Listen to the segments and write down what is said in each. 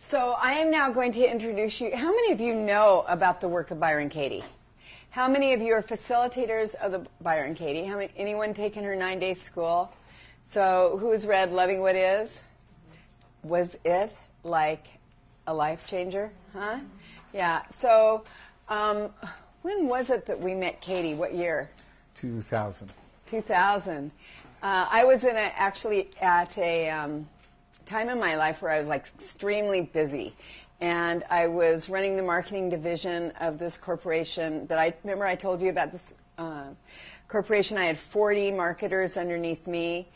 So I am now going to introduce you. How many of you know about the work of Byron Katie? How many of you are facilitators of the Byron Katie? Anyone taken her 9-day school? So who has read Loving What Is? Was it like a life changer? Huh? Yeah. So when was it that we met Katie? What year? 2000. 2000. I was actually at a time in my life where I was like extremely busy. And I was running the marketing division of this corporation that remember I told you about this corporation. I had 40 marketers underneath me.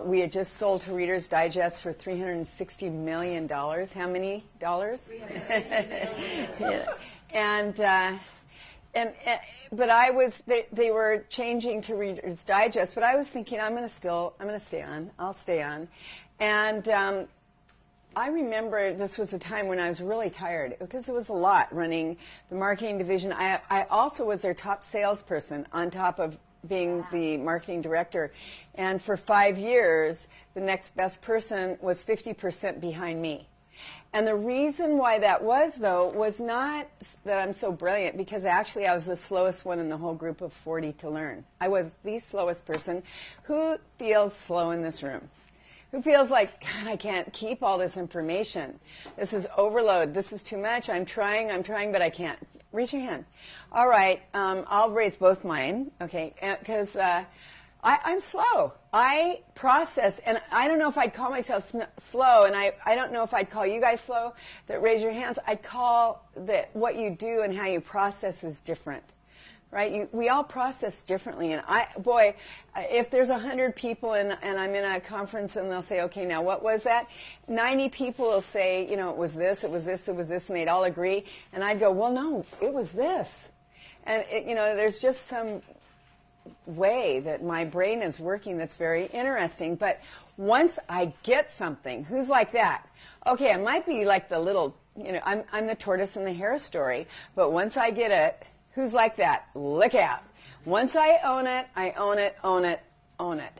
We had just sold to Reader's Digest for $360 million. How many dollars? Yeah. But I was, they were changing to Reader's Digest, but I was thinking, I'm going to stay on. I'll stay on. And I remember this was a time when I was really tired because it was a lot running the marketing division. I also was their top salesperson on top of being the marketing director. And for 5 years, the next best person was 50% behind me. And the reason why that was, though, was not that I'm so brilliant, because actually I was the slowest one in the whole group of 40 to learn. I was the slowest person. Who feels slow in this room? Who feels like, God, I can't keep all this information? This is overload. This is too much. I'm trying, but I can't. Raise your hand. All right. I'll raise both mine, okay, because I'm slow. I process, and I don't know if I'd call myself slow, and I don't know if I'd call you guys slow that raise your hands. I'd call that what you do and how you process is different. Right? We all process differently. And if there's 100 people and I'm in a conference and they'll say, okay, now what was that? 90 people will say, it was this, it was this, it was this, and they'd all agree. And I'd go, well, no, it was this. And, there's just some way that my brain is working that's very interesting. But once I get something, who's like that? Okay, I might be like the little, I'm the tortoise and the hare story. But once I get it, who's like that? Look out. Once I own it, I own it, own it, own it.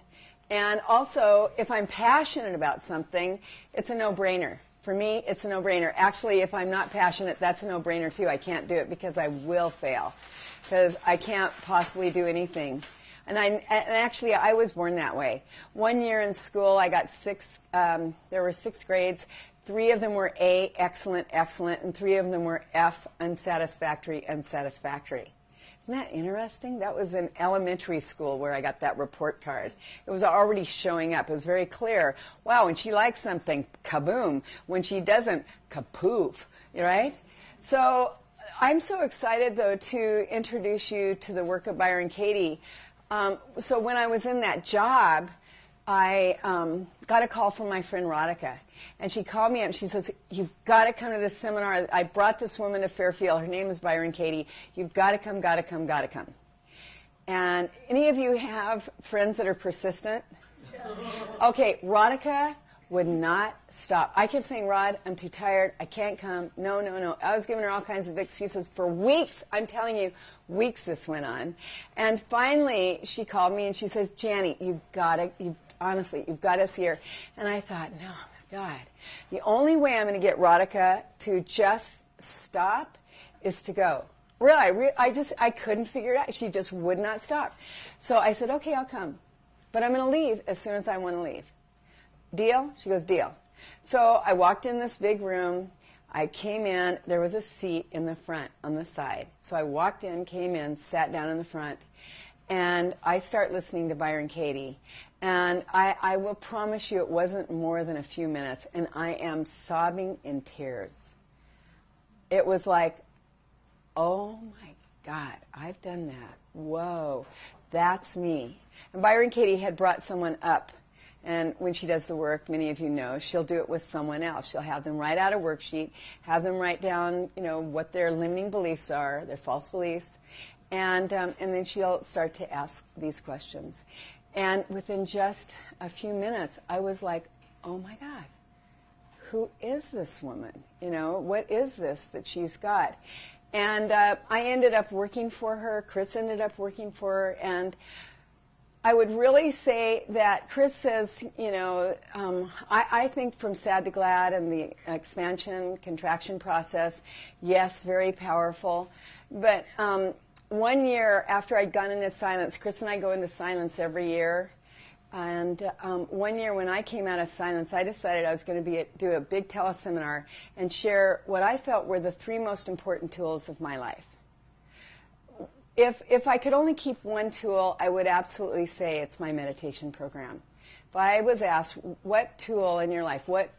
And also, if I'm passionate about something, it's a no-brainer. For me, it's a no-brainer. Actually, if I'm not passionate, that's a no-brainer too. I can't do it because I will fail. Because I can't possibly do anything. And actually, I was born that way. 1 year in school, I got there were 6 grades. 3 of them were A, excellent, excellent, and 3 of them were F, unsatisfactory, unsatisfactory. Isn't that interesting? That was in elementary school where I got that report card. It was already showing up. It was very clear. Wow, when she likes something, kaboom. When she doesn't, kapoof. Right? So I'm so excited, though, to introduce you to the work of Byron Katie. So when I was in that job, I got a call from my friend Radhika. And she called me up and she says, you've got to come to this seminar. I brought this woman to Fairfield. Her name is Byron Katie. You've got to come, got to come, got to come. And any of you have friends that are persistent? Okay, Radhika would not stop. I kept saying, Rod, I'm too tired. I can't come. No, no, no. I was giving her all kinds of excuses for weeks. I'm telling you, weeks this went on. And finally, she called me and she says, Janny, honestly, you've got us here. And I thought, no, God, the only way I'm going to get Radhika to just stop is to go. Really, I couldn't figure it out. She just would not stop. So I said, okay, I'll come. But I'm going to leave as soon as I want to leave. Deal? She goes, deal. So I walked in this big room. I came in. There was a seat in the front on the side. So I walked in, came in, sat down in the front. And I start listening to Byron Katie. And I will promise you it wasn't more than a few minutes. And I am sobbing in tears. It was like, oh my God, I've done that. Whoa, that's me. And Byron Katie had brought someone up. And when she does the work, many of you know, she'll do it with someone else. She'll have them write out a worksheet, have them write down, what their limiting beliefs are, their false beliefs. And then she'll start to ask these questions. And within just a few minutes, I was like, oh my God, who is this woman? What is this that she's got? And I ended up working for her. Chris ended up working for her. And I would really say that Chris says, I think from sad to glad and the expansion, contraction process, yes, very powerful. But 1 year after I'd gone into silence, Chris and I go into silence every year. And 1 year when I came out of silence, I decided I was going to do a big teleseminar and share what I felt were the 3 most important tools of my life. If I could only keep one tool, I would absolutely say it's my meditation program. If I was asked, what tool in your life, what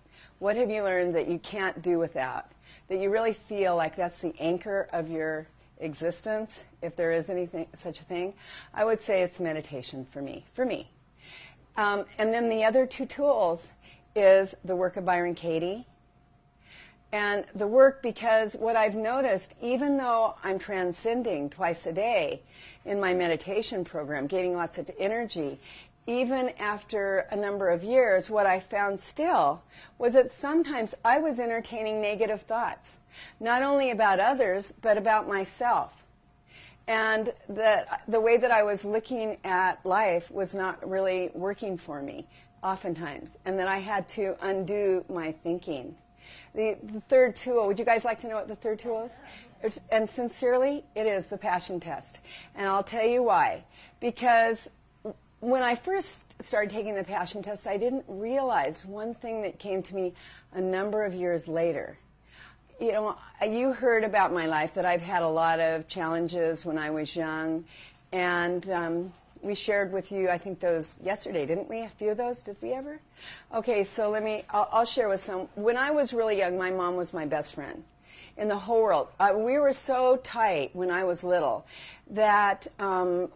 have you learned that you can't do without, that you really feel like that's the anchor of your existence, if there is anything such a thing, I would say it's meditation for me. And then the other 2 tools is the work of Byron Katie. And the work, because what I've noticed, even though I'm transcending twice a day in my meditation program, gaining lots of energy, even after a number of years, what I found still was that sometimes I was entertaining negative thoughts, not only about others, but about myself. And that the way that I was looking at life was not really working for me, oftentimes, and that I had to undo my thinking. The 3rd tool, would you guys like to know what the 3rd tool is? And sincerely, it is the passion test. And I'll tell you why. Because when I first started taking the passion test, I didn't realize one thing that came to me a number of years later. You heard about my life, that I've had a lot of challenges when I was young. And we shared with you, I think, those yesterday, didn't we? A few of those, did we ever? Okay, so I'll share with some. When I was really young, my mom was my best friend in the whole world. We were so tight when I was little that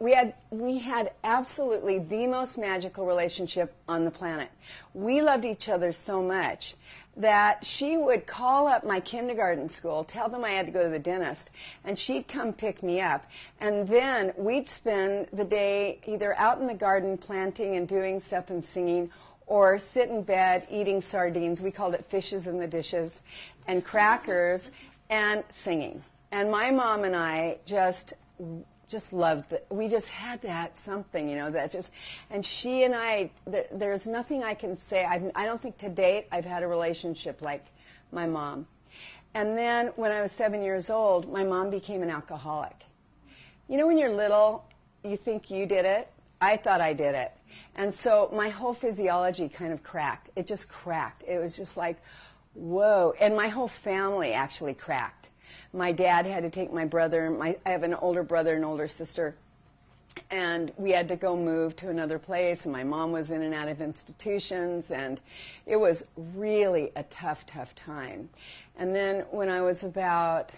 we had absolutely the most magical relationship on the planet. We loved each other so much that she would call up my kindergarten school, tell them I had to go to the dentist, and she'd come pick me up. And then we'd spend the day either out in the garden planting and doing stuff and singing, or sit in bed eating sardines. We called it fishes in the dishes, and crackers, and singing. And my mom and I just loved it. We just had that something, and she and I, there's nothing I can say. I don't think to date I've had a relationship like my mom. And then when I was 7 years old, my mom became an alcoholic. When you're little, you think you did it. I thought I did it. And so my whole physiology kind of cracked. It just cracked. It was just like, whoa. And my whole family actually cracked. My dad had to take my brother. I have an older brother and older sister. And we had to go move to another place. And my mom was in and out of institutions. And it was really a tough, tough time. And then when I was about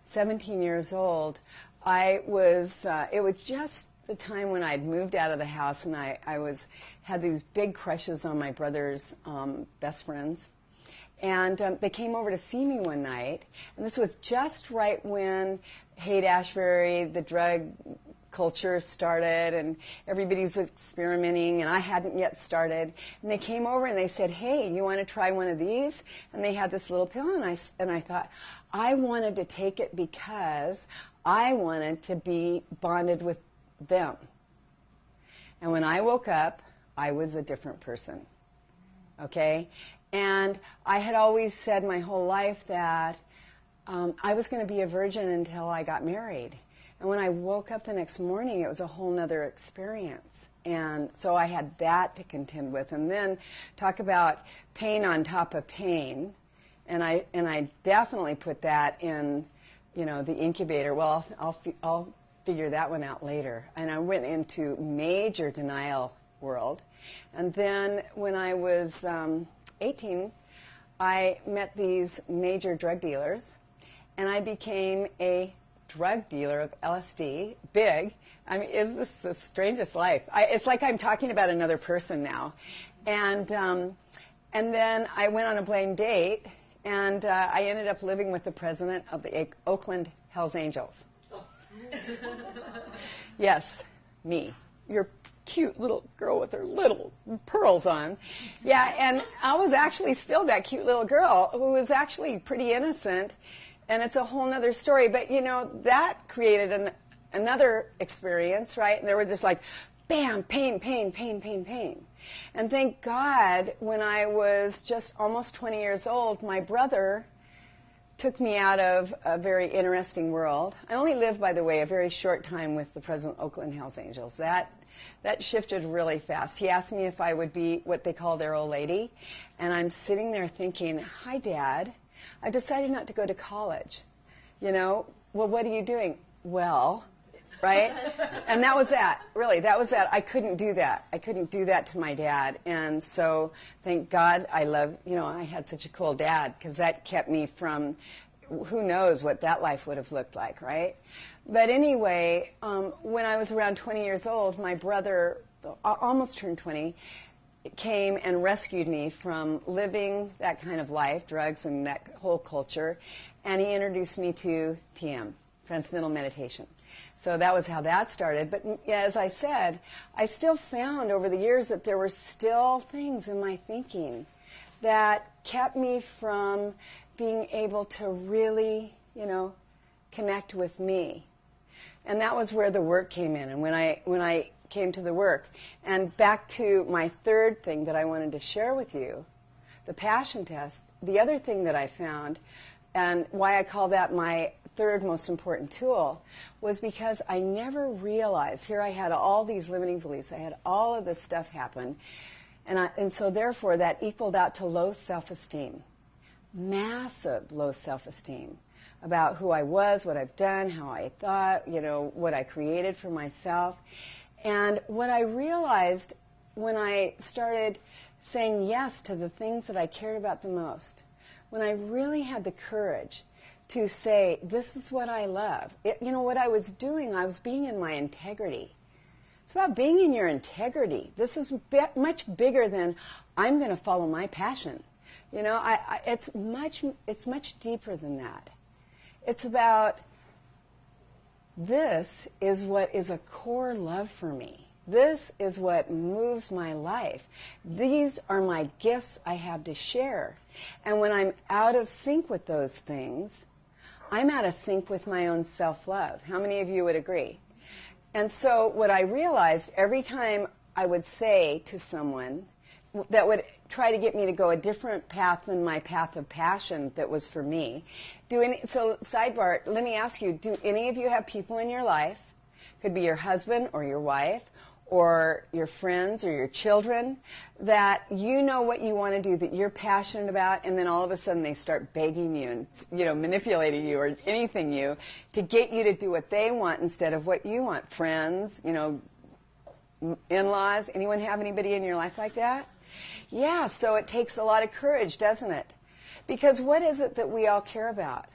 17 years old, it was just the time when I'd moved out of the house, and I had these big crushes on my brother's best friends. And they came over to see me one night, and this was just right when Haight-Ashbury, the drug culture started, and everybody was experimenting, and I hadn't yet started. And they came over and they said, "Hey, you want to try one of these?" And they had this little pill, and I thought, I wanted to take it because I wanted to be bonded with them. And when I woke up, I was a different person. Okay? And I had always said my whole life that I was going to be a virgin until I got married. And when I woke up the next morning, it was a whole nother experience. And so I had that to contend with. And then talk about pain on top of pain. And I definitely put that in, the incubator. Well, I'll figure that one out later. And I went into major denial world. And then when I was 18, I met these major drug dealers, and I became a drug dealer of LSD, big. I mean, it's the strangest life. It's like I'm talking about another person now. And then I went on a blind date, and I ended up living with the president of the Oakland Hells Angels. Yes, me. Your cute little girl with her little pearls on. Yeah, and I was actually still that cute little girl who was actually pretty innocent, and it's a whole nother story. But, that created another experience, right? And there were just like bam, pain, pain, pain, pain, pain. And thank God, when I was just almost 20 years old, my brother took me out of a very interesting world. I only lived, by the way, a very short time with the present Oakland Hells Angels. That shifted really fast. He asked me if I would be what they call their old lady, and I'm sitting there thinking, hi, Dad, I've decided not to go to college. You know, well, what are you doing? Well, right? And that was that. Really, that was that. I couldn't do that. I couldn't do that to my dad. And so, thank God, I had such a cool dad, because that kept me from, who knows what that life would have looked like, right? But anyway, when I was around 20 years old, my brother, almost turned 20, came and rescued me from living that kind of life, drugs and that whole culture, and he introduced me to TM, Transcendental Meditation. So that was how that started. But as I said, I still found over the years that there were still things in my thinking that kept me from being able to really, connect with me. And that was where the work came in. And when I came to the work, and back to my third thing that I wanted to share with you, the passion test, the other thing that I found, and why I call that my third most important tool, was because I never realized, here I had all these limiting beliefs, I had all of this stuff happen, and so therefore that equaled out to low self-esteem, massive low self-esteem about who I was, what I've done, how I thought, what I created for myself. And what I realized when I started saying yes to the things that I cared about the most, when I really had the courage to say, this is what I love. What I was doing, I was being in my integrity. It's about being in your integrity. This is much bigger than I'm going to follow my passion. It's much deeper than that. It's about, this is what is a core love for me. This is what moves my life. These are my gifts I have to share. And when I'm out of sync with those things, I'm out of sync with my own self-love. How many of you would agree? And so what I realized, every time I would say to someone that would try to get me to go a different path than my path of passion that was for me, so sidebar, let me ask you, do any of you have people in your life, could be your husband or your wife, or your friends or your children, that you know what you want to do, that you're passionate about, and then all of a sudden they start begging you and manipulating you or anything you to get you to do what they want instead of what you want? Friends, in-laws, anyone have anybody in your life like that? Yeah, so it takes a lot of courage, doesn't it? Because what is it that we all care about?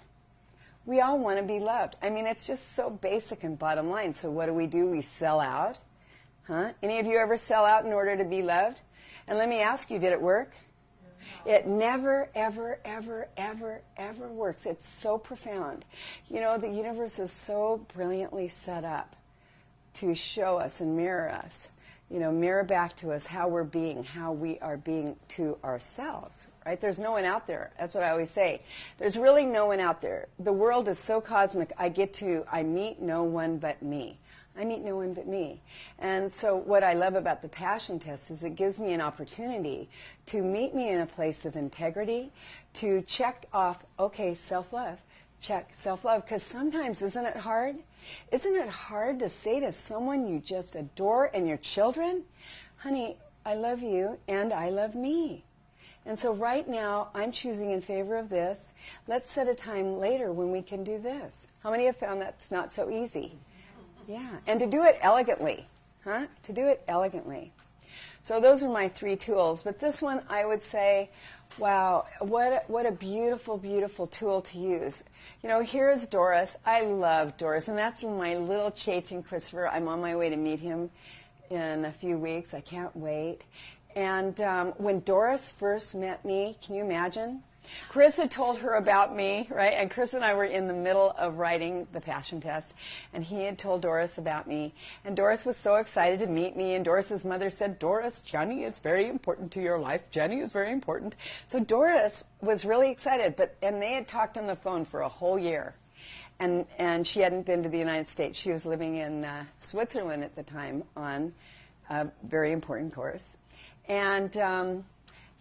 We all want to be loved. I mean, it's just so basic and bottom line. So what do? We sell out. Huh? Any of you ever sell out in order to be loved? And let me ask you, did it work? It never, ever, ever, ever, ever works. It's so profound. The universe is so brilliantly set up to show us and mirror us, mirror back to us how we're being, how we are being to ourselves, right? There's no one out there. That's what I always say. There's really no one out there. The world is so cosmic, I meet no one but me. I meet no one but me. And so what I love about the passion test is it gives me an opportunity to meet me in a place of integrity, to check off, okay, self-love, check self-love. Because sometimes, isn't it hard? Isn't it hard to say to someone you just adore and your children, honey, I love you and I love me. And so right now, I'm choosing in favor of this. Let's set a time later when we can do this. How many have found that's not so easy? Yeah, and to do it elegantly, huh? To do it elegantly. So those are my three tools. But this one, I would say, wow, what a beautiful, beautiful tool to use. Here's Doris. I love Doris, and that's my little Chaitin Christopher. I'm on my way to meet him in a few weeks. I can't wait. And when Doris first met me, can you imagine? Chris had told her about me, right? And Chris and I were in the middle of writing the passion test, and he had told Doris about me. And Doris was so excited to meet me, and Doris's mother said, Doris, Jenny is very important to your life. Jenny is very important. So Doris was really excited, and they had talked on the phone for a whole year. And she hadn't been to the United States. She was living in Switzerland at the time on a very important course. And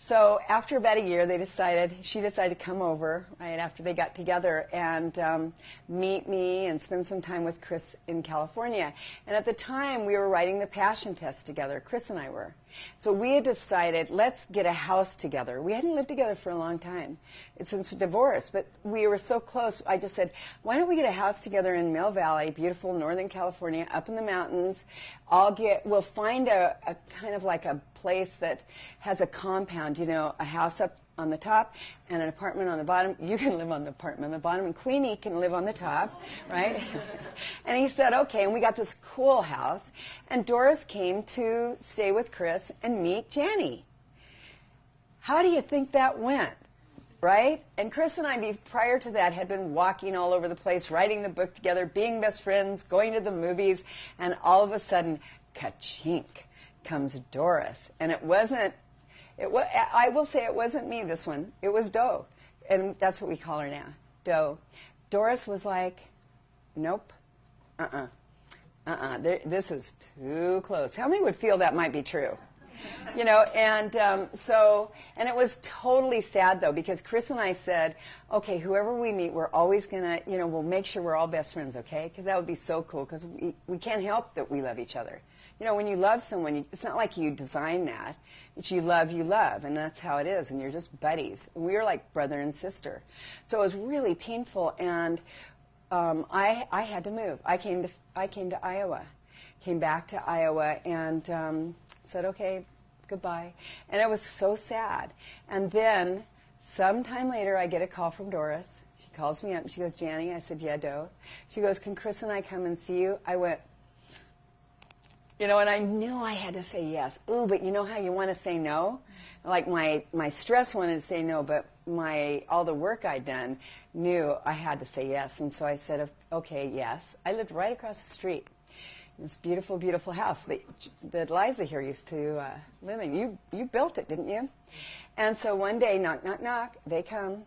so after about a year, she decided to come over right after they got together and meet me and spend some time with Chris in California. And at the time, we were writing the passion test together, Chris and I were. So we had decided, let's get a house together. We hadn't lived together for a long time since divorce, but we were so close. I just said, why don't we get a house together in Mill Valley, beautiful Northern California, up in the mountains. We'll find a kind of like a place that has a compound, you know, a house up on the top and an apartment on the bottom. You can live on the apartment on the bottom, and Queenie can live on the top, right? And he said, okay, and we got this cool house. And Doris came to stay with Chris and meet Janny. How do you think that went, right? And Chris and I, prior to that, had been walking all over the place, writing the book together, being best friends, going to the movies, and all of a sudden, ka-chink, comes Doris. And I will say it wasn't me, this one. It was Doe. And that's what we call her now, Doe. Doris was like, nope, this is too close. How many would feel that might be true? You know, and and it was totally sad, though, because Chris and I said, okay, whoever we meet, we're always going to, you know, we'll make sure we're all best friends, okay? Because that would be so cool, because we can't help that we love each other. You know, when you love someone, it's not like you design that. It's you love, and that's how it is, and you're just buddies. We were like brother and sister. So it was really painful, and I had to move. I came to Iowa, came back to Iowa, and said, okay, goodbye. And it was so sad. And then sometime later, I get a call from Doris. She calls me up, and she goes, Janny. I said, yeah, Doe. She goes, can Chris and I come and see you? I went, you know, and I knew I had to say yes. Ooh, but you know how you want to say no? Like my stress wanted to say no, but all the work I'd done knew I had to say yes. And so I said, okay, yes. I lived right across the street. This beautiful, beautiful house that Liza here used to live in. You built it, didn't you? And so one day, knock, knock, knock, they come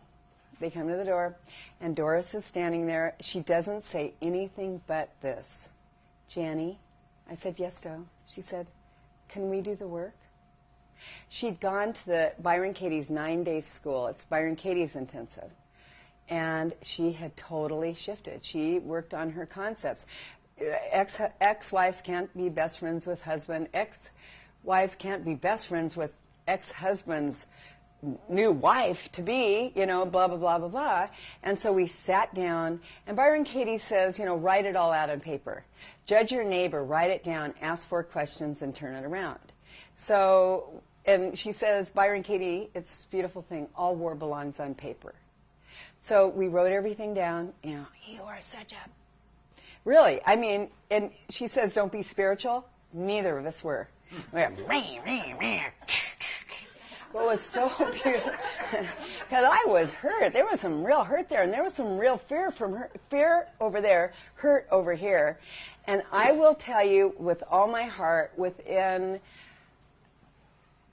to the door, and Doris is standing there. She doesn't say anything but this, Janny. I said, yes, Doe. She said, can we do the work? She'd gone to the Byron Katie's 9-day school. It's Byron Katie's intensive. And she had totally shifted. She worked on her concepts. Ex-wives can't be best friends with husband. Ex-wives can't be best friends with ex-husband's new wife to be, you know, blah, blah, blah, blah, blah. And so we sat down, and Byron Katie says, you know, write it all out on paper. Judge your neighbor, write it down, ask 4 questions, and turn it around. So, and she says, Byron Katie, it's a beautiful thing, all war belongs on paper. So we wrote everything down, you know, you are such a, really, I mean, and she says, don't be spiritual. Neither of us were. We went, What was so beautiful, because I was hurt. There was some real hurt there, and there was some real fear from her, fear over there, hurt over here. And I will tell you with all my heart, within,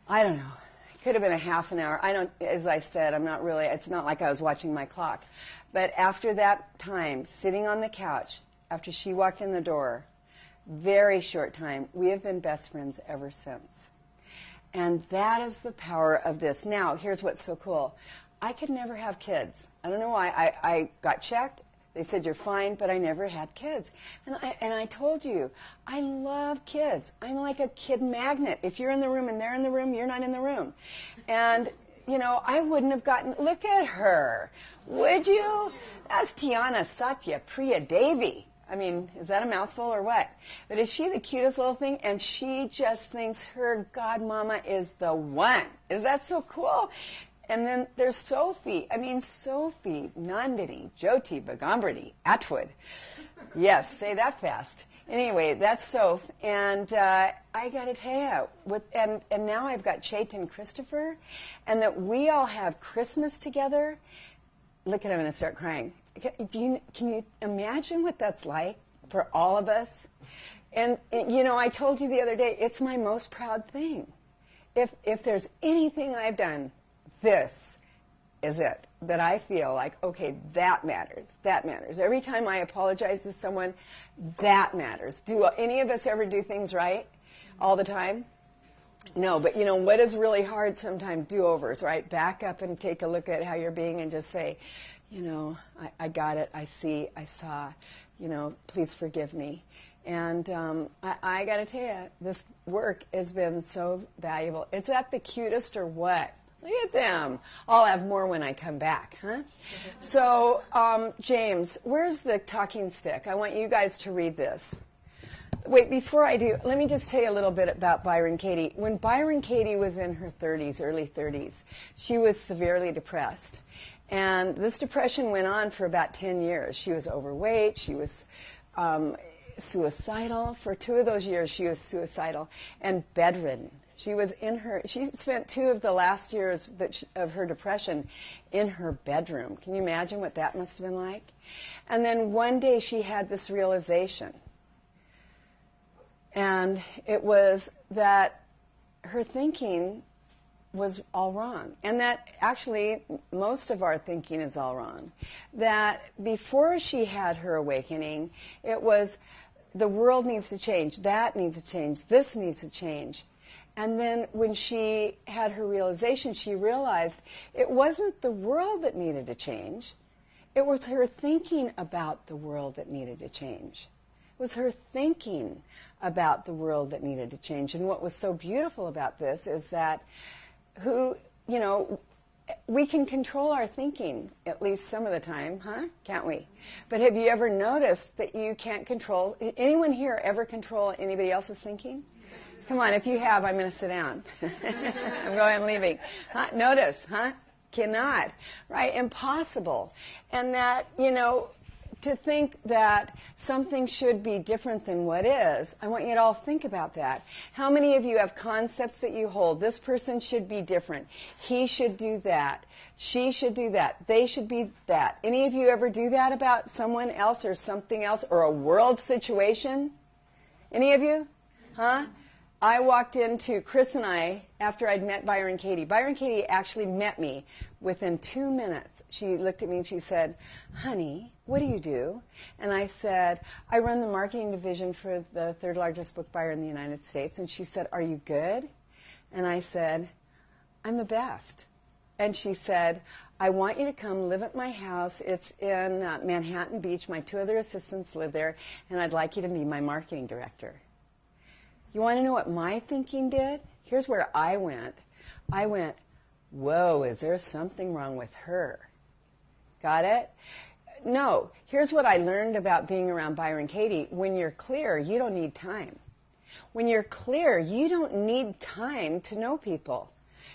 I don't know, it could have been a half an hour. As I said, it's not like I was watching my clock. But after that time, sitting on the couch, after she walked in the door, very short time, we have been best friends ever since. And that is the power of this. Now, here's what's so cool. I could never have kids. I don't know why. I got checked. They said, you're fine, but I never had kids. And I told you, I love kids. I'm like a kid magnet. If you're in the room and they're in the room, you're not in the room. And, you know, I wouldn't have gotten, look at her. Would you? That's Tiana Satya Priya Devi. I mean, is that a mouthful or what? But is she the cutest little thing? And she just thinks her godmama is the one. Is that so cool? And then there's Sophie. I mean, Sophie, Nandini, Jyoti, Bagambrati, Atwood. Yes, say that fast. Anyway, that's Soph. And I got to tell you, and now I've got Chaitan Christopher, and that we all have Christmas together. Look at him, I'm going to start crying. Can you imagine what that's like for all of us? And, you know, I told you the other day, it's my most proud thing. If there's anything I've done, this is it, that I feel like, okay, that matters. That matters. Every time I apologize to someone, that matters. Do any of us ever do things right? all the time? No, but you know, what is really hard sometimes? Do-overs, right? Back up and take a look at how you're being and just say, you know, I got it, I see, I saw, you know, please forgive me. And I got to tell you, this work has been so valuable. It's at the cutest or what? Look at them. I'll have more when I come back, huh? So, James, where's the talking stick? I want you guys to read this. Wait, before I do, let me just tell you a little bit about Byron Katie. When Byron Katie was in her 30s, early 30s, she was severely depressed. And this depression went on for about 10 years. She was overweight. She was suicidal. For 2 of those years, she was suicidal and bedridden. She spent 2 of the last years of her depression in her bedroom. Can you imagine what that must have been like? And then one day she had this realization. And it was that her thinking was all wrong. And that actually most of our thinking is all wrong. That before she had her awakening, it was the world needs to change, that needs to change, this needs to change. And then when she had her realization, she realized it wasn't the world that needed to change. It was her thinking about the world that needed to change. It was her thinking about the world that needed to change. And what was so beautiful about this is that we can control our thinking at least some of the time, huh? Can't we? But have you ever noticed that you can't control, anyone here ever control anybody else's thinking? Come on, if you have, I'm going to sit down. I'm leaving. Huh? Notice, huh? Cannot, right? Impossible. And that, to think that something should be different than what is, I want you to all think about that. How many of you have concepts that you hold? This person should be different. He should do that. She should do that. They should be that. Any of you ever do that about someone else or something else or a world situation? Any of you? Huh? I walked into Chris and I after I'd met Byron Katie. Byron Katie actually met me within 2 minutes. She looked at me and she said, honey, what do you do? And I said, I run the marketing division for the 3rd largest book buyer in the United States. And she said, are you good? And I said, I'm the best. And she said, I want you to come live at my house. It's in Manhattan Beach. My 2 other assistants live there. And I'd like you to be my marketing director. You want to know what my thinking did? Here's where I went. I went, whoa, is there something wrong with her? Got it? No. Here's what I learned about being around Byron Katie. When you're clear, you don't need time. When you're clear, you don't need time to know people.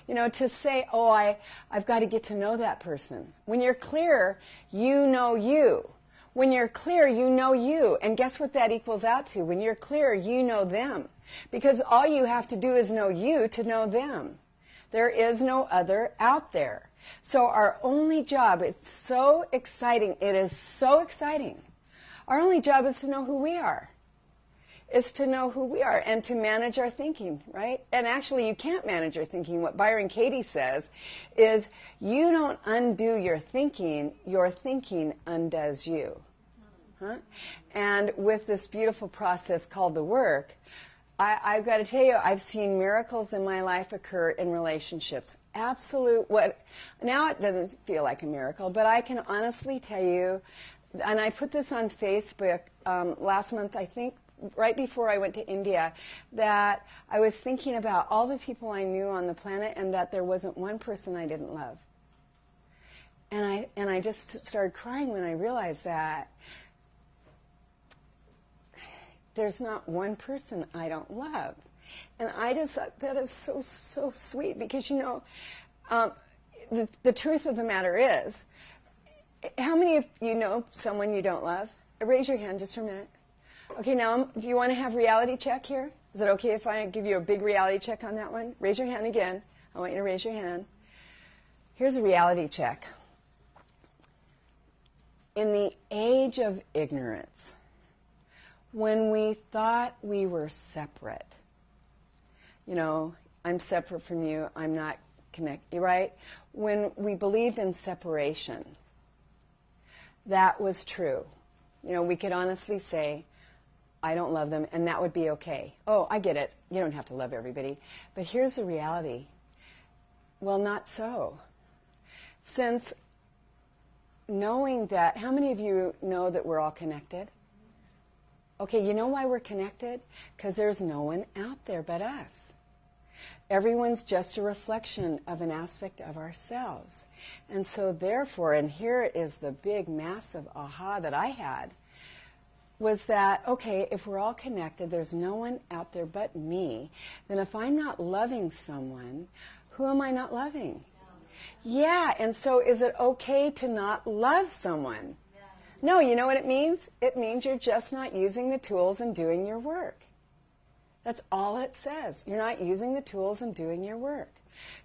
To say, oh, I've got to get to know that person. When you're clear, you know you. When you're clear, you know you. And guess what that equals out to? When you're clear, you know them. Because all you have to do is know you to know them. There is no other out there. So our only job, it's so exciting. It is so exciting. Our only job is to know who we are. Is to know who we are and to manage our thinking, right? And actually, you can't manage your thinking. What Byron Katie says is you don't undo your thinking undoes you. Huh? And with this beautiful process called the work, I've got to tell you, I've seen miracles in my life occur in relationships. Now it doesn't feel like a miracle, but I can honestly tell you, and I put this on Facebook last month, I think, right before I went to India, that I was thinking about all the people I knew on the planet and that there wasn't one person I didn't love. And I just started crying when I realized that there's not one person I don't love. And I just thought that is so, so sweet because, the truth of the matter is, how many of you know someone you don't love? Raise your hand just for a minute. Okay, now, do you want to have reality check here? Is it okay if I give you a big reality check on that one? Raise your hand again. I want you to raise your hand. Here's a reality check. In the age of ignorance, when we thought we were separate, I'm separate from you, I'm not connected, right? When we believed in separation, that was true. We could honestly say, I don't love them, and that would be okay. Oh, I get it. You don't have to love everybody. But here's the reality. Well, not so. Since knowing that, how many of you know that we're all connected? Okay, you know why we're connected? Because there's no one out there but us. Everyone's just a reflection of an aspect of ourselves. And so therefore, and here is the big, massive aha that I had, was that, okay, if we're all connected, there's no one out there but me, then if I'm not loving someone, who am I not loving? Yeah, and so is it okay to not love someone? No, you know what it means? It means you're just not using the tools and doing your work. That's all it says. You're not using the tools and doing your work.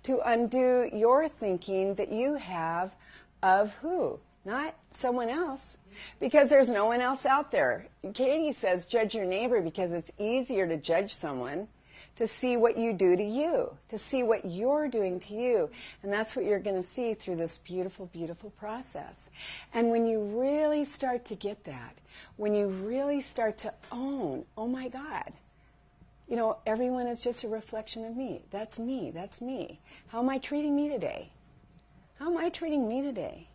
To undo your thinking that you have of who? Not someone else. Because there's no one else out there. Katie says, judge your neighbor because it's easier to judge someone, to see what you do to you, to see what you're doing to you. And that's what you're going to see through this beautiful, beautiful process. And when you really start to get that, when you really start to own, oh my God, you know, everyone is just a reflection of me. That's me. That's me. How am I treating me today? How am I treating me today?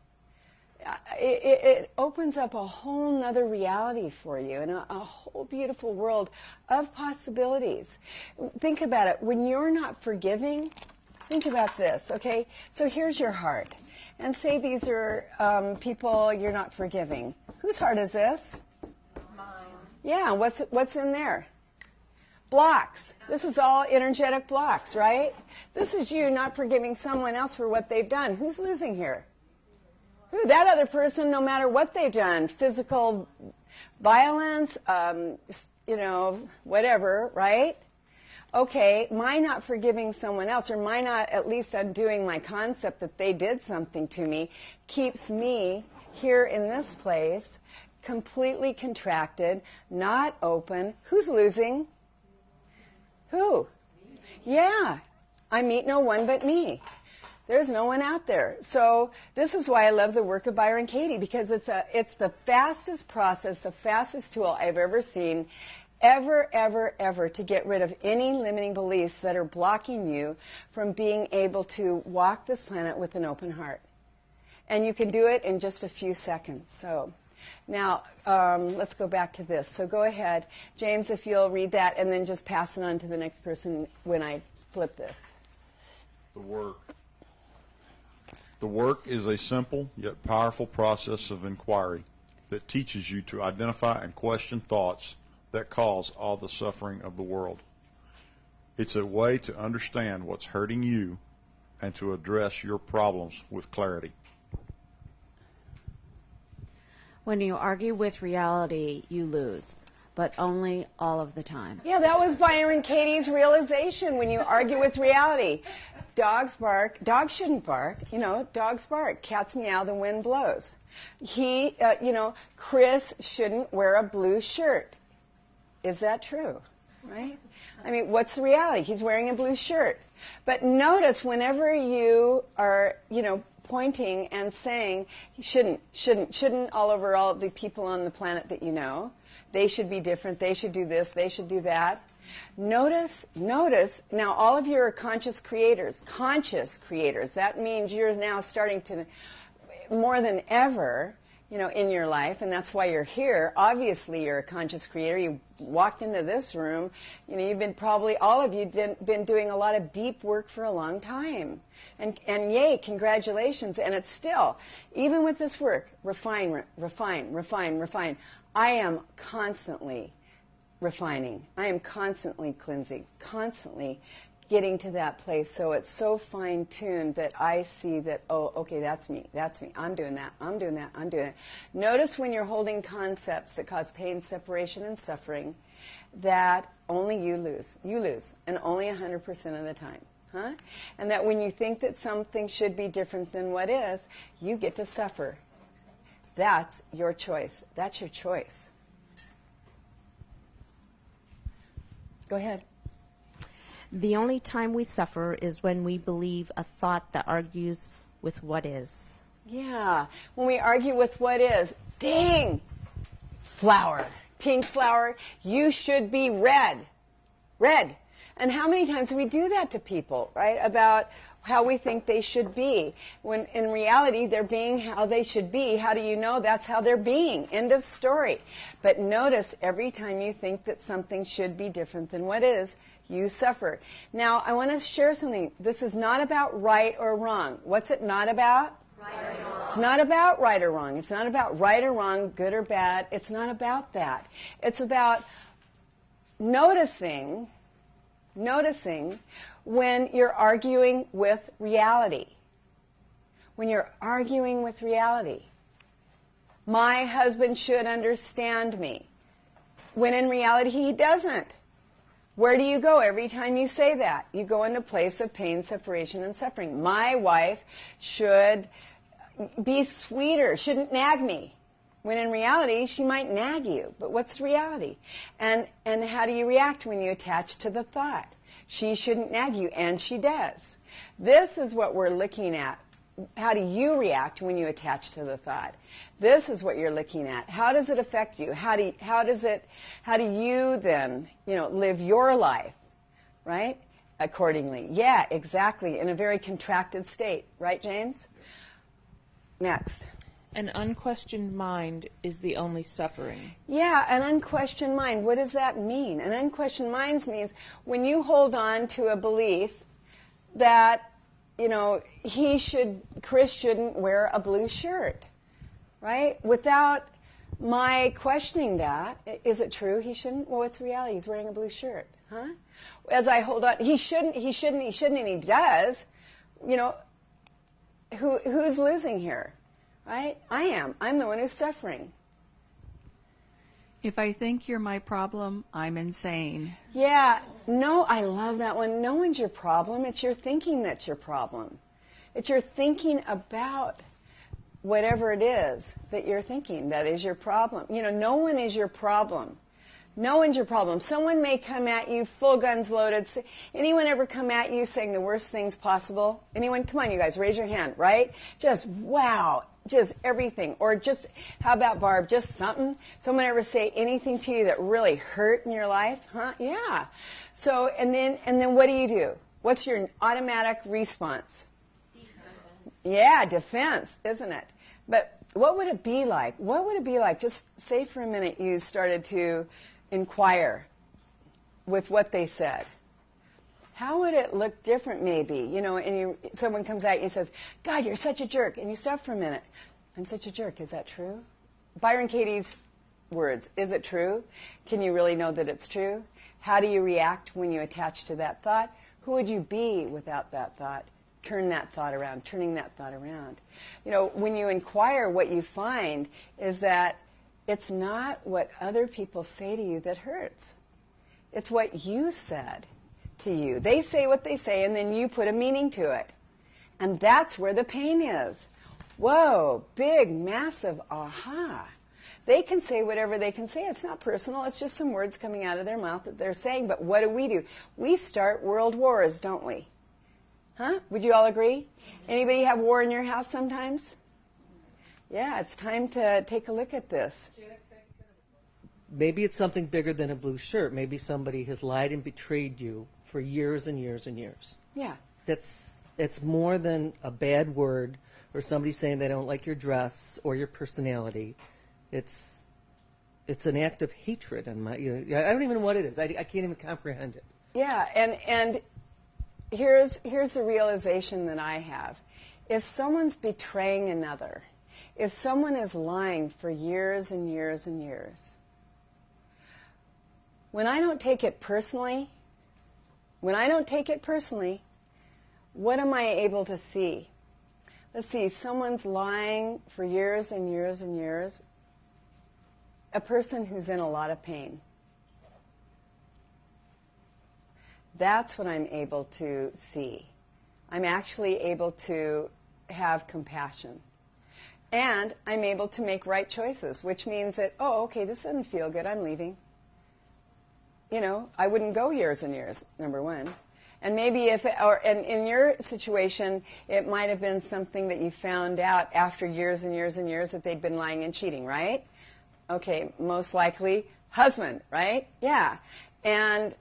It opens up a whole nother reality for you and a whole beautiful world of possibilities. Think about it. When you're not forgiving, think about this, okay? So here's your heart. And say these are people you're not forgiving. Whose heart is this? Mine. Yeah, what's in there? Blocks. This is all energetic blocks, right? This is you not forgiving someone else for what they've done. Who's losing here? Who? That other person, no matter what they've done. Physical violence, you know, whatever, right? Okay, my not forgiving someone else, or my not at least undoing my concept that they did something to me, keeps me here in this place, completely contracted, not open. Who's losing? Who? Yeah, I meet no one but me. There's no one out there. So this is why I love the work of Byron Katie, because it's the fastest process, the fastest tool I've ever seen, ever, to get rid of any limiting beliefs that are blocking you from being able to walk this planet with an open heart. And you can do it in just a few seconds. So now, let's go back to this. So go ahead, James, if you'll read that, and then just pass it on to the next person when I flip this. The work. The work is a simple yet powerful process of inquiry that teaches you to identify and question thoughts that cause all the suffering of the world. It's a way to understand what's hurting you and to address your problems with clarity. When you argue with reality, you lose, but only all of the time. Yeah, that was Byron Katie's realization. When you argue with reality, dogs bark. Dogs shouldn't bark. You know, dogs bark. Cats meow, the wind blows. Chris shouldn't wear a blue shirt. Is that true? Right? I mean, what's the reality? He's wearing a blue shirt. But notice whenever you are, pointing and saying, shouldn't all over all the people on the planet that you know, they should be different, they should do this, they should do that. Notice, now all of you are conscious creators. That means you're now starting to, more than ever, in your life, and that's why you're here. Obviously, you're a conscious creator. You walked into this room. You've been all of you been doing a lot of deep work for a long time. And yay, congratulations. And it's still, even with this work, refine. I am constantly refining. I am constantly cleansing, constantly getting to that place. So it's so fine-tuned that I see that, oh, okay, that's me. I'm doing that. Notice when you're holding concepts that cause pain, separation, and suffering, that only you lose. You lose, and only 100% of the time. Huh? And that when you think that something should be different than what is, you get to suffer. That's your choice. That's your choice. Go ahead. The only time we suffer is when we believe a thought that argues with what is. Yeah, when we argue with what is. Dang! Flower. pink flower. You should be red. Red. And how many times do we do that to people, right? About how we think they should be. When in reality, they're being how they should be. How do you know that's how they're being? End of story. But notice every time you think that something should be different than what is, you suffer. Now, I want to share something. This is not about right or wrong. What's it not about? Right or wrong. It's not about right or wrong. It's not about right or wrong, good or bad. It's not about that. It's about noticing when you're arguing with reality. When you're arguing with reality. My husband should understand me. When in reality, he doesn't. Where do you go every time you say that? You go into a place of pain, separation, and suffering. My wife should be sweeter, shouldn't nag me. When in reality, she might nag you. But what's reality? And how do you react when you attach to the thought? She shouldn't nag you, and she does. This is what we're looking at. How do you react when you attach to the thought? This is what you're looking at. How does it affect you? How do you then, live your life, right? Accordingly. Yeah, exactly. In a very contracted state, right, James? Next. An unquestioned mind is the only suffering. Yeah, an unquestioned mind. What does that mean? An unquestioned mind means when you hold on to a belief that, Chris shouldn't wear a blue shirt, right? Without my questioning that, is it true he shouldn't? Well, what's the reality? He's wearing a blue shirt, huh? As I hold on, he shouldn't, and he does. Who's losing here? Right? I am. I'm the one who's suffering. If I think you're my problem, I'm insane. Yeah. No, I love that one. No one's your problem. It's your thinking that's your problem. It's your thinking about whatever it is that you're thinking that is your problem. No one is your problem. No one's your problem. Someone may come at you full guns loaded. Anyone ever come at you saying the worst things possible? Anyone? Come on, you guys, raise your hand, right? Just, wow. Just everything. Or just, how about Barb, just something? Someone ever say anything to you that really hurt in your life? Huh? Yeah. So, and then what do? What's your automatic response? Defense. Yeah, defense, isn't it? But what would it be like? What would it be like? Just say for a minute you started to inquire with what they said. How would it look different maybe? And someone comes at you and says, God, you're such a jerk. And you stop for a minute. I'm such a jerk. Is that true? Byron Katie's words. Is it true? Can you really know that it's true? How do you react when you attach to that thought? Who would you be without that thought? Turning that thought around. When you inquire, what you find is that it's not what other people say to you that hurts. It's what you said to you. They say what they say, and then you put a meaning to it. And that's where the pain is. Whoa, big, massive aha. They can say whatever they can say. It's not personal. It's just some words coming out of their mouth that they're saying. But what do? We start world wars, don't we? Huh? Would you all agree? Anybody have war in your house sometimes? Yeah, it's time to take a look at this. Maybe it's something bigger than a blue shirt. Maybe somebody has lied and betrayed you for years and years and years. Yeah. It's more than a bad word or somebody saying they don't like your dress or your personality. It's an act of hatred on my. I don't even know what it is. I can't even comprehend it. Yeah, and here's the realization that I have: if someone's betraying another, if someone is lying for years and years and years, when I don't take it personally, what am I able to see? Let's see, someone's lying for years and years and years, a person who's in a lot of pain. That's what I'm able to see. I'm actually able to have compassion. And I'm able to make right choices, which means that, okay, this doesn't feel good, I'm leaving. I wouldn't go years and years, number one. And maybe and in your situation, it might have been something that you found out after years and years and years that they'd been lying and cheating, right? Okay, most likely, Husband, right? Yeah. And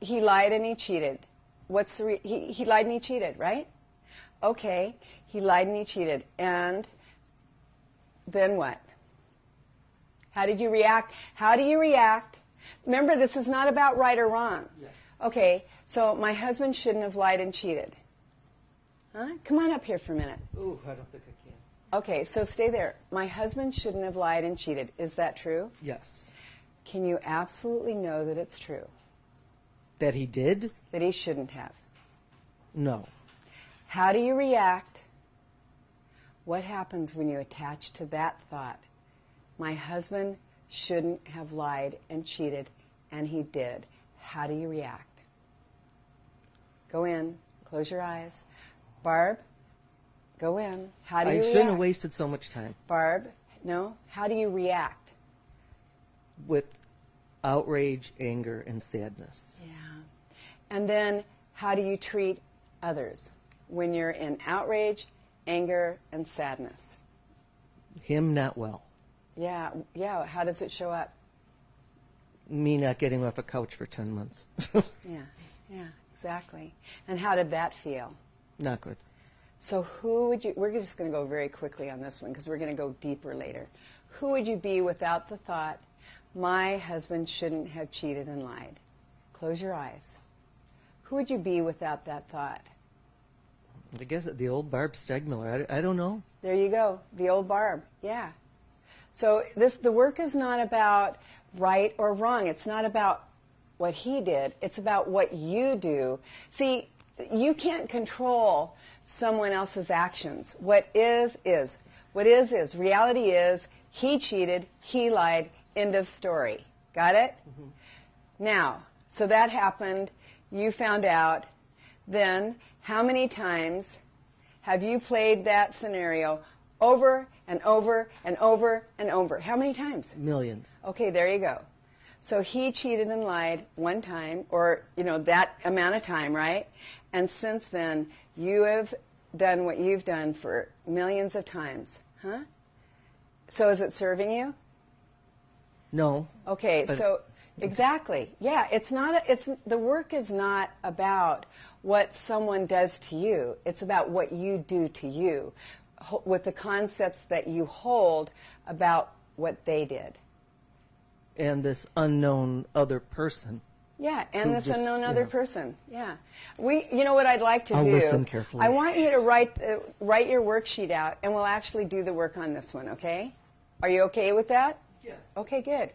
he lied and he cheated. He lied and he cheated, right? Okay, he lied and he cheated. And then what? How did you react? How do you react? Remember, this is not about right or wrong. Yeah. Okay, so my husband shouldn't have lied and cheated. Huh? Come on up here for a minute. Ooh, I don't think I can. Okay, so stay there. My husband shouldn't have lied and cheated. Is that true? Yes. Can you absolutely know that it's true? That he did? That he shouldn't have? No. How do you react? What happens when you attach to that thought? My husband shouldn't have lied and cheated, and he did. How do you react? Go in. Close your eyes. Barb, go in. How do you I react? shouldn't have wasted so much time. Barb, no. How do you react? With outrage, anger, and sadness. Yeah. And then how do you treat others when you're in outrage, anger, and sadness? Him not well. Yeah, yeah. How does it show up? Me not getting off a couch for 10 months. Yeah, exactly. And how did that feel? Not good. So who would you, we're just going to go very quickly on this one because we're going to go deeper later. Who would you be without the thought, my husband shouldn't have cheated and lied? Close your eyes. Who would you be without that thought? I guess the old Barb Stegmiller. I don't know. There you go, the old Barb, yeah. So the work is not about right or wrong. It's not about what he did. It's about what you do. See, you can't control someone else's actions. What is, is. What is. Reality is, he cheated, he lied, end of story. Got it? Mm-hmm. Now, so that happened, you found out, then how many times have you played that scenario over and over and over and over? How many times? Millions. Okay, there you go. So he cheated and lied one time, or, that amount of time, right? And since then, you have done what you've done for millions of times, huh? So is it serving you? No. Okay, so exactly. Yeah, the work is not about what someone does to you. It's about what you do to you with the concepts that you hold about what they did. And this unknown other person. Yeah, and this just, unknown other person. Yeah, you know what I'd like to I'll do? listen carefully. I want you to write your worksheet out, and we'll actually do the work on this one. Okay? Are you okay with that? Yeah. Okay, good.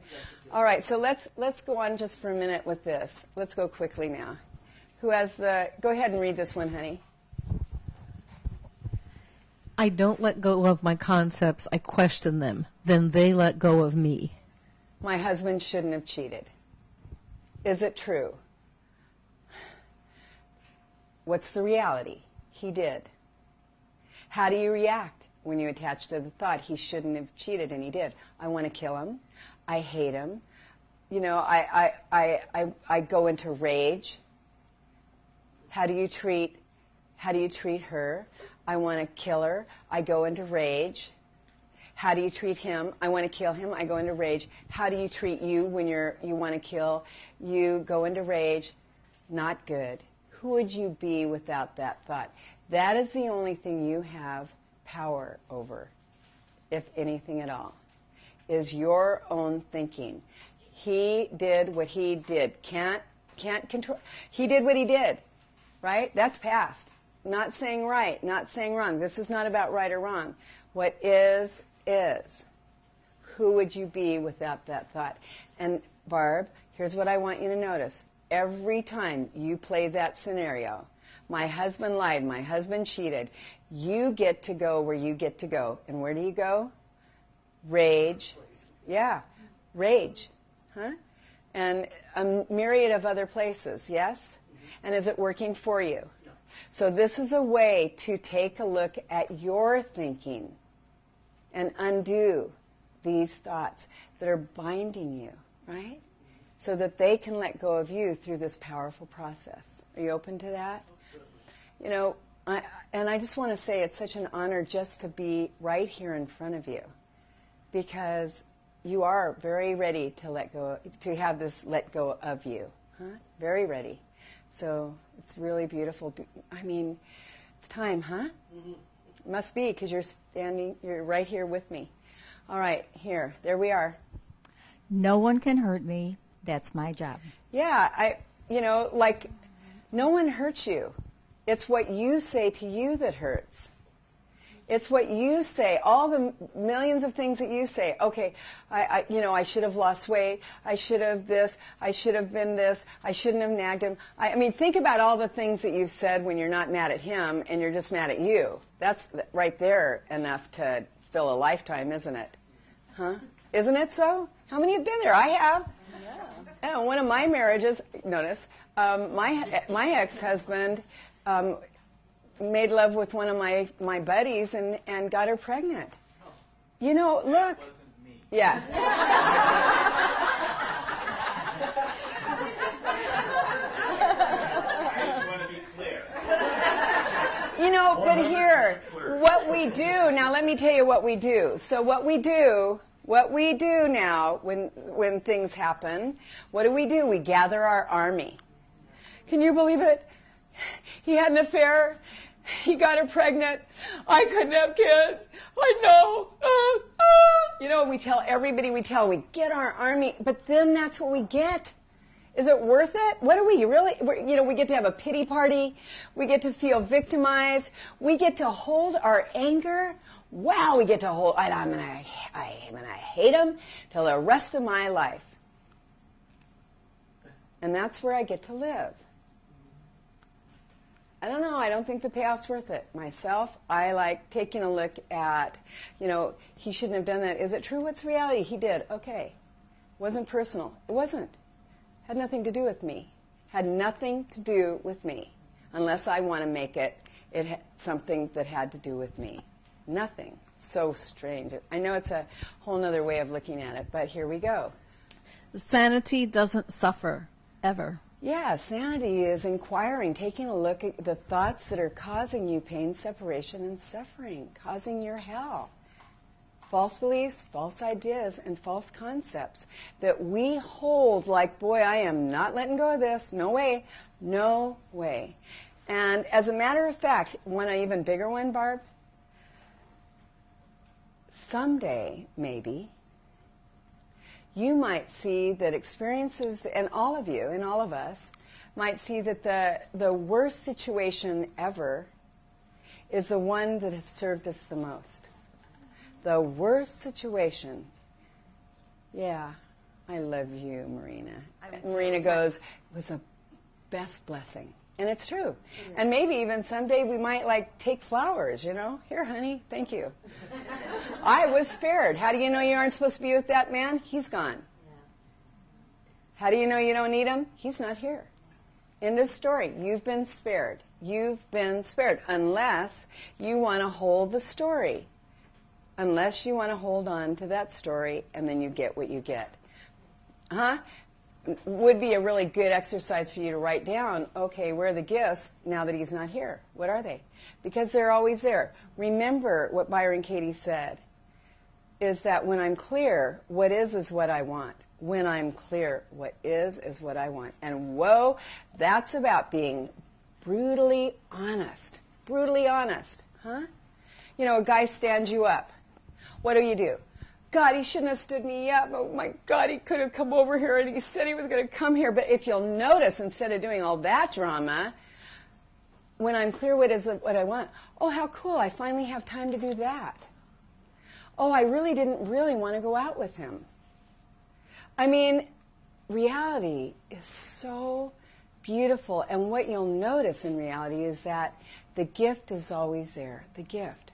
All right, so let's go on just for a minute with this. Let's go quickly now. Who has go ahead and read this one, honey. I don't let go of my concepts. I question them. Then they let go of me. My husband shouldn't have cheated. Is it true? What's the reality? He did. How do you react when you attach to the thought he shouldn't have cheated and he did? I want to kill him. I hate him. I go into rage. How do you treat her? I want to kill her. I go into rage. How do you treat him? I want to kill him. I go into rage. How do you treat you when you want to kill? You go into rage. Not good. Who would you be without that thought? That is the only thing you have power over, if anything at all, is your own thinking. He did what he did. Can't control. He did what he did, right? That's past. Not saying right, not saying wrong. This is not about right or wrong. What is. Who would you be without that thought? And Barb, here's what I want you to notice. Every time you play that scenario, my husband lied, my husband cheated, you get to go where you get to go. And where do you go? Rage. Yeah, rage. Huh? And a myriad of other places, yes? And is it working for you? So this is a way to take a look at your thinking and undo these thoughts that are binding you, right? So that they can let go of you through this powerful process. Are you open to that? I just want to say it's such an honor just to be right here in front of you, because you are very ready to let go, to have this let go of you. Huh? Very ready. So it's really beautiful. I mean, it's time, huh? Mm-hmm. Must be, because you're right here with me. All right, there we are. No one can hurt me. That's my job. Yeah, no one hurts you. It's what you say to you that hurts. It's what you say, all the millions of things that you say. Okay, I should have lost weight. I should have this. I should have been this. I shouldn't have nagged him. I mean, think about all the things that you've said when you're not mad at him and you're just mad at you. That's right there enough to fill a lifetime, isn't it? Huh? Isn't it so? How many have been there? I have. Yeah. One of my marriages, notice, my ex-husband made love with one of my buddies and got her pregnant. You know, look. That wasn't me. Yeah. I just want to be clear. You know, but here, what we do, now let me tell you what we do. So what we do now when things happen, what do? We gather our army. Can you believe it? He had an affair. He got her pregnant. I couldn't have kids. I know. You know, we tell everybody, we get our army, but then that's what we get. Is it worth it? What do we really, we get to have a pity party. We get to feel victimized. We get to hold our anger. Wow, we get to hold, I'm going to hate him till the rest of my life. And that's where I get to live. I don't know. I don't think the payoff's worth it. Myself, I like taking a look at, he shouldn't have done that. Is it true? What's reality? He did. Okay. Wasn't personal. It wasn't. Had nothing to do with me. Had nothing to do with me. Unless I want to make it something that had to do with me. Nothing. So strange. I know it's a whole other way of looking at it, but here we go. Sanity doesn't suffer, ever. Yeah, sanity is inquiring, taking a look at the thoughts that are causing you pain, separation, and suffering, causing your hell. False beliefs, false ideas, and false concepts that we hold like, boy, I am not letting go of this. No way. No way. And as a matter of fact, one even bigger one, Barb, someday, maybe, you might see that experiences, and all of you and all of us might see that the worst situation ever is the one that has served us the most. The worst situation. Yeah, I love you, Marina. Marina goes, it was the best blessing. And it's true. Yes. And maybe even someday we might take flowers, Here, honey, thank you. I was spared. How do you know you aren't supposed to be with that man? He's gone. Yeah. How do you know you don't need him? He's not here. End of story. You've been spared. You've been spared. Unless you want to hold the story. Unless you want to hold on to that story and then you get what you get. Huh? Would be a really good exercise for you to write down, okay, where are the gifts now that he's not here? What are they? Because they're always there. Remember what Byron Katie said, is that when I'm clear, what is what I want. When I'm clear, what is what I want. And whoa, that's about being brutally honest. Brutally honest, huh? A guy stands you up. What do? God, he shouldn't have stood me up. Oh, my God, he could have come over here, and he said he was going to come here. But if you'll notice, instead of doing all that drama, when I'm clear what I want, oh, how cool, I finally have time to do that. Oh, I really didn't want to go out with him. I mean, reality is so beautiful. And what you'll notice in reality is that the gift is always there, the gift.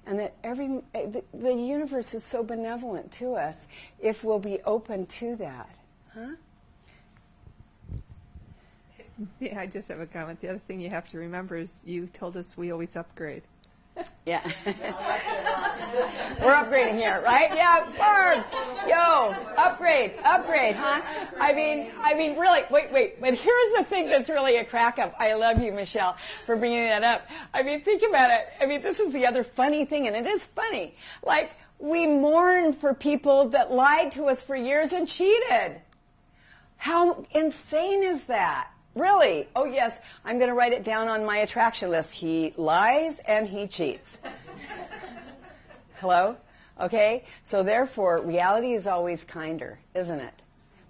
And that the universe is so benevolent to us if we'll be open to that. Huh? Yeah, I just have a comment. The other thing you have to remember is you told us we always upgrade. Yeah. We're upgrading here, right? Yeah, Barb. Yo, upgrade, huh? I mean, really, wait. But here's the thing that's really a crack up. I love you, Michelle, for bringing that up. I mean, think about it. I mean, this is the other funny thing, and it is funny. We mourn for people that lied to us for years and cheated. How insane is that? Really? Oh, yes, I'm going to write it down on my attraction list. He lies and he cheats. Hello? Okay? So therefore, reality is always kinder, isn't it?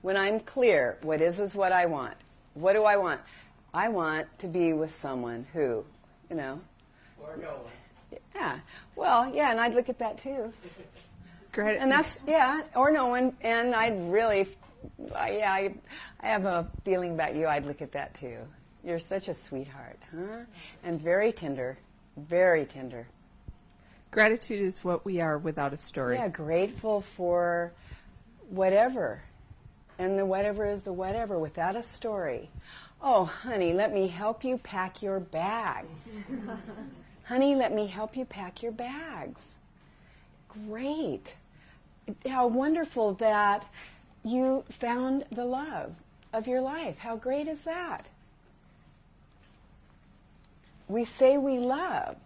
When I'm clear, what is what I want. What do I want? I want to be with someone who, you know. Or no one. Yeah. Well, yeah, and I'd look at that too. Great. And that's, yeah, or no one. And I'd really, yeah, I have a feeling about you. I'd look at that too. You're such a sweetheart, huh? And very tender. Very tender. Gratitude is what we are without a story. Yeah, grateful for whatever. And the whatever is the whatever without a story. Oh, honey, let me help you pack your bags. Honey, let me help you pack your bags. Great. How wonderful that you found the love of your life. How great is that? We say we love,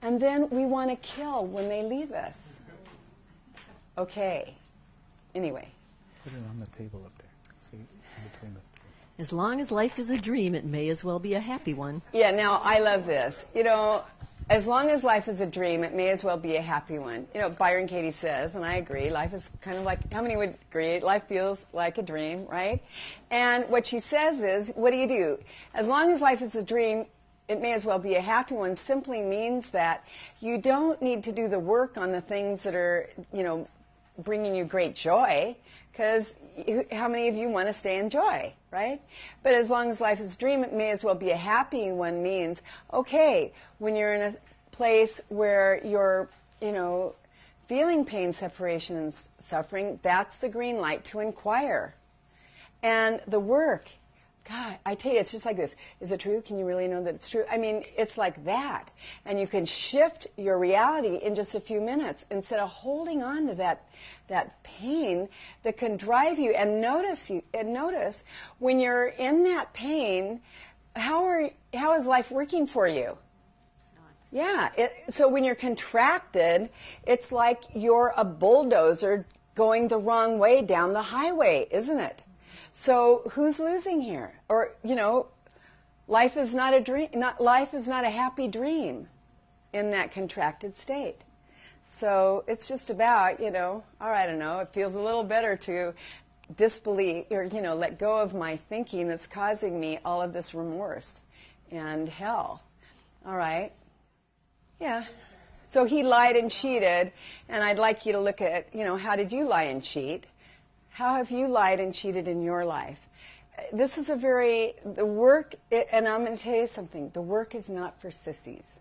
and then we want to kill when they leave us. Okay. Anyway. Put it on the table up there. See, in between the two. As long as life is a dream, it may as well be a happy one. Yeah, now I love this. You know, as long as life is a dream, it may as well be a happy one. You know, Byron Katie says, and I agree, life is kind of like, how many would agree? Life feels like a dream, right? And what she says is, what do? As long as life is a dream, it may as well be a happy one simply means that you don't need to do the work on the things that are, you know, bringing you great joy, because how many of you want to stay in joy, right? But as long as life is a dream, it may as well be a happy one means, okay, when you're in a place where you're, you know, feeling pain, separation, and suffering, that's the green light to inquire. And the work, God, I tell you, it's just like this. Is it true? Can you really know that it's true? I mean, it's like that. And you can shift your reality in just a few minutes instead of holding on to that pain that can drive you. And notice when you're in that pain, how is life working for you? Yeah. So when you're contracted, it's like you're a bulldozer going the wrong way down the highway, isn't it? So who's losing here? Or, you know, life is not a dream. Life is not a happy dream in that contracted state. So it's just about, you know, or I don't know, it feels a little better to disbelieve or, you know, let go of my thinking that's causing me all of this remorse and hell. All right? Yeah. So he lied and cheated, and I'd like you to look at, you know, how did you lie and cheat? How have you lied and cheated in your life? This is the work, and I'm going to tell you something, the work is not for sissies.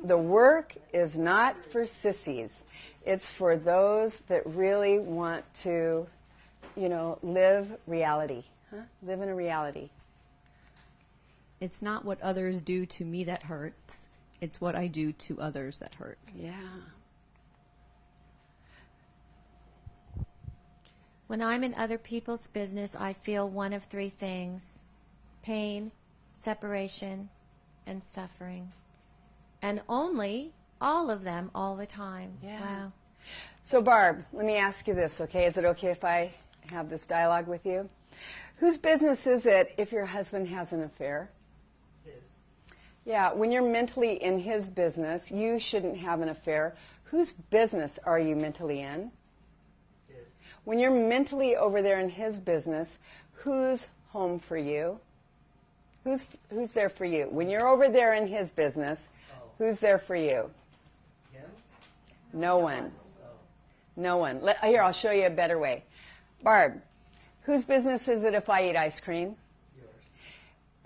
The work is not for sissies. It's for those that really want to, you know, live reality. Live in a reality. It's not what others do to me that hurts. It's what I do to others that hurt. Yeah. When I'm in other people's business, I feel one of three things: pain, separation, and suffering. And only all of them all the time. Yeah. Wow. So Barb, let me ask you this, okay? Is it okay if I have this dialogue with you? Whose business is it if your husband has an affair? His. Yeah, when you're mentally in his business, you shouldn't have an affair. Whose business are you mentally in? When you're mentally over there in his business, who's home for you? Who's there for you? When you're over there in his business, who's there for you? Him? No one. No one. Here, I'll show you a better way. Barb, whose business is it if I eat ice cream? Yours.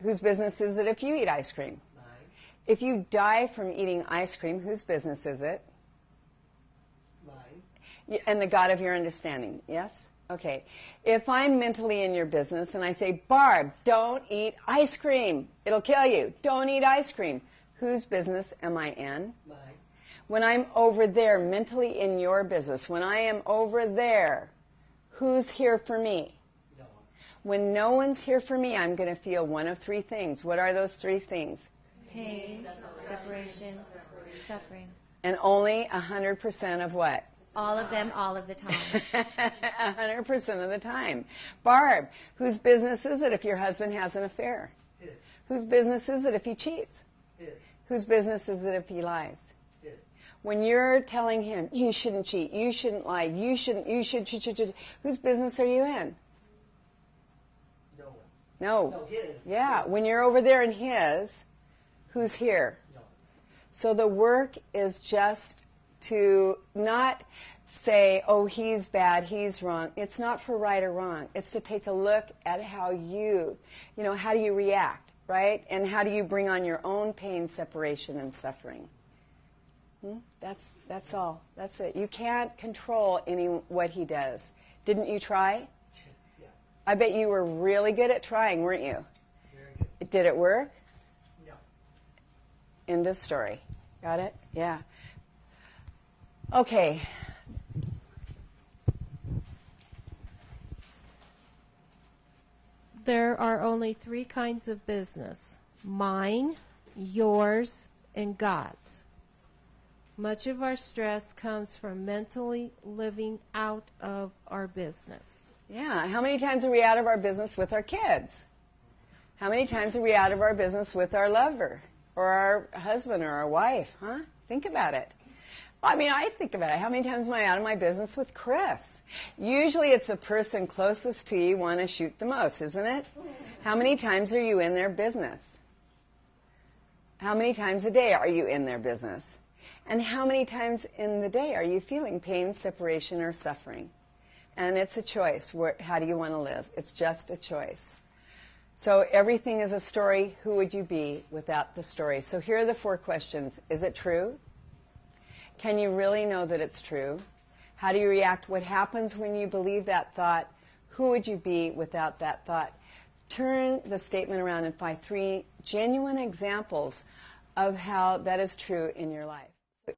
Whose business is it if you eat ice cream? Mine. If you die from eating ice cream, whose business is it? And the God of your understanding, yes? Okay. If I'm mentally in your business and I say, Barb, don't eat ice cream. It'll kill you. Don't eat ice cream. Whose business am I in? Mine. When I'm over there mentally in your business, when I am over there, who's here for me? No one. When no one's here for me, I'm going to feel one of three things. What are those three things? Pain, separation, suffering. And only 100% of what? All of them, all of the time. 100% of the time. Barb, whose business is it if your husband has an affair? His. Whose business is it if he cheats? His. Whose business is it if he lies? His. When you're telling him, you shouldn't cheat, you shouldn't lie, you should, whose business are you in? No one's. No. No, his. Yeah, His. when you're over there in his, who's here? No. So the work is just to not say, oh, he's bad, he's wrong. It's not for right or wrong. It's to take a look at how how do you react, right? And how do you bring on your own pain, separation, and suffering? That's all. That's it. You can't control what he does. Didn't you try? Yeah. I bet you were really good at trying, weren't you? Very good. Did it work? No. End of story. Got it? Yeah. Okay. There are only 3 kinds of business: mine, yours, and God's. Much of our stress comes from mentally living out of our business. Yeah. How many times are we out of our business with our kids? How many times are we out of our business with our lover or our husband or our wife? Huh? Think about it. I mean, I think about it. How many times am I out of my business with Chris? Usually it's the person closest to you want to shoot the most, isn't it? How many times are you in their business? How many times a day are you in their business? And how many times in the day are you feeling pain, separation, or suffering? And it's a choice. How do you want to live? It's just a choice. So everything is a story. Who would you be without the story? So here are the 4 questions. Is it true? Can you really know that it's true? How do you react? What happens when you believe that thought? Who would you be without that thought? Turn the statement around and find 3 genuine examples of how that is true in your life.